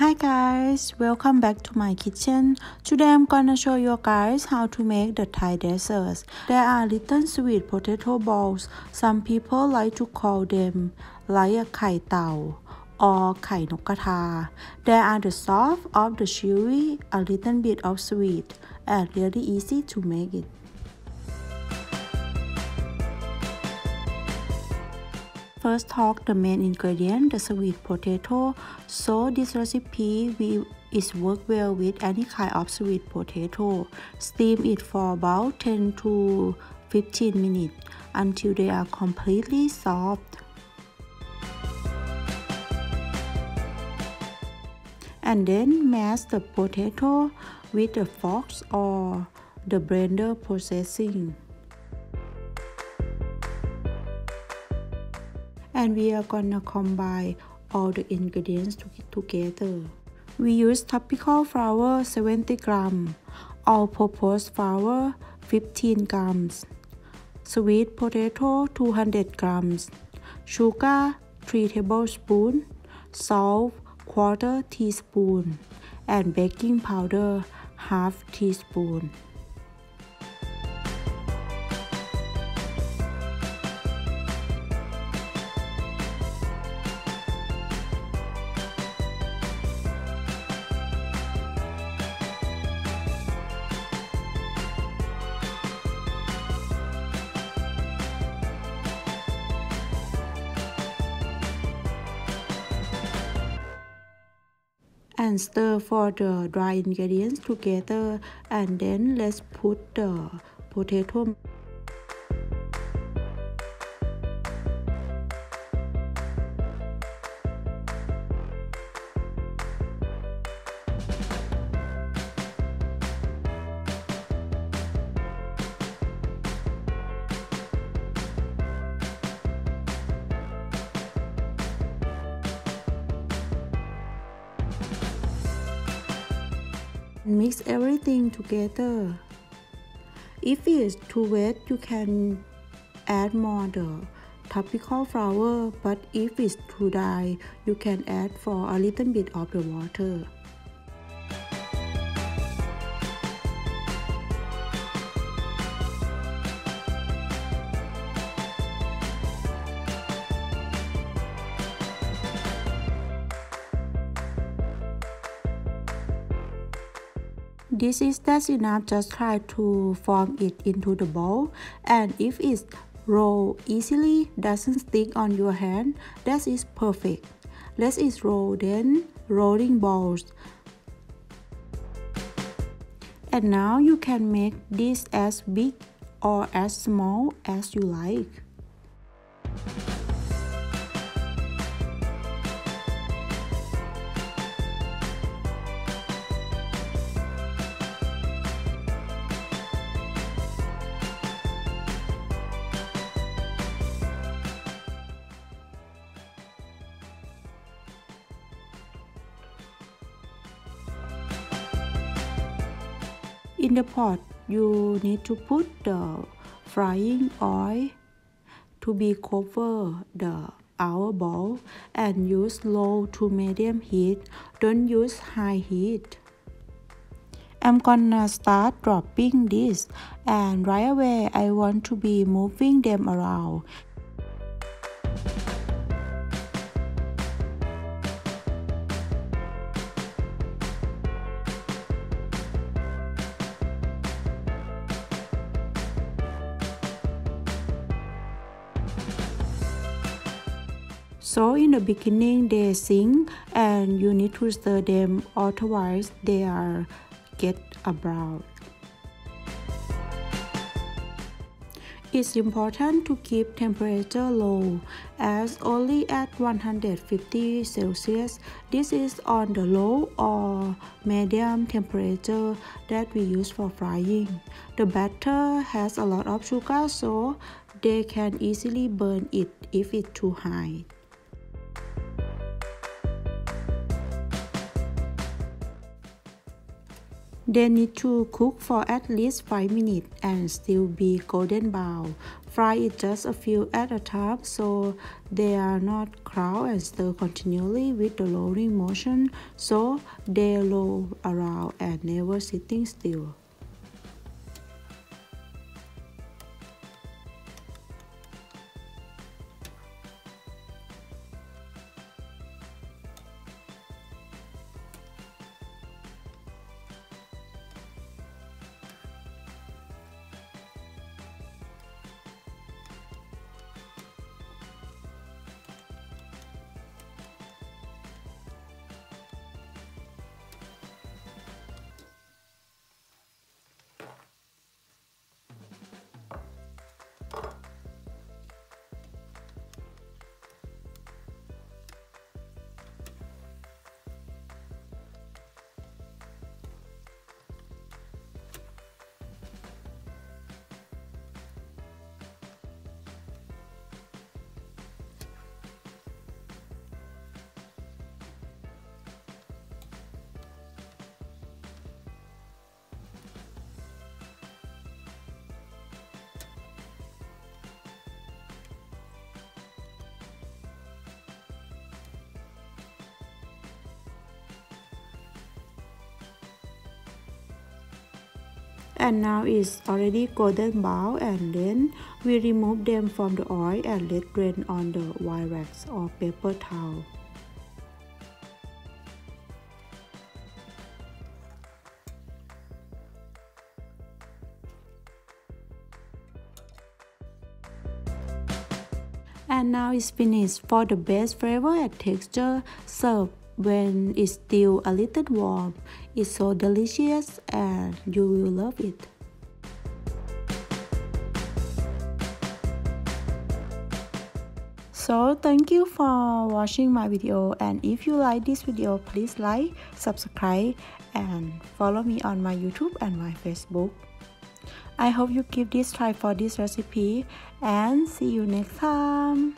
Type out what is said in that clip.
Hi guys, welcome back to my kitchen. Today I'm gonna show you guys how to make the Thai desserts. There are little sweet potato balls. Some people like to call them like a khai tao or khai Nok Kra. There are the soft of the chewy, a little bit of sweet, and really easy to make it. First talk the main ingredient, the sweet potato. So this recipe is work well with any kind of sweet potato. Steam it for about 10 to 15 minutes until they are completely soft. And then mash the potato with a fork or the blender processing. And we are gonna combine all the ingredients together. We use tropical flour 70 grams, all-purpose flour 15 grams, sweet potato 200 grams, sugar 3 tablespoons, salt 1/4 teaspoon, and baking powder 1/2 teaspoon. And stir for the dry ingredients together, and then let's put the potato. Mix everything together. If it is too wet, you can add more the tropical flour, but if it's too dry, you can add for a little bit of the water. That's enough. Just try to form it into the bowl, and if it roll easily, doesn't stick on your hand, that is perfect. Let it roll, then rolling balls. And now you can make this as big or as small as you like. In the pot, you need to put the frying oil to be cover our bowl, and use low to medium heat. Don't use high heat. I'm gonna start dropping this, and right away I want to be moving them around. So in the beginning they sink, and you need to stir them, otherwise they are get brown. It's important to keep temperature low, as only at 150 Celsius. This is on the low or medium temperature that we use for frying. The batter has a lot of sugar, so they can easily burn it if it's too high. They need to cook for at least 5 minutes and still be golden brown. Fry it just a few at a time so they are not crowd and stir continually with the rolling motion so they roll around and never sitting still. And now it's already golden brown, and then we remove them from the oil and let drain on the wire rags or paper towel. And now it's finished. For the best flavor and texture, serve when it's still a little warm. It's so delicious and you will love it. So thank you for watching my video, and if you like this video, please like, subscribe and follow me on my YouTube and my Facebook. I hope you give this try for this recipe, and see you next time.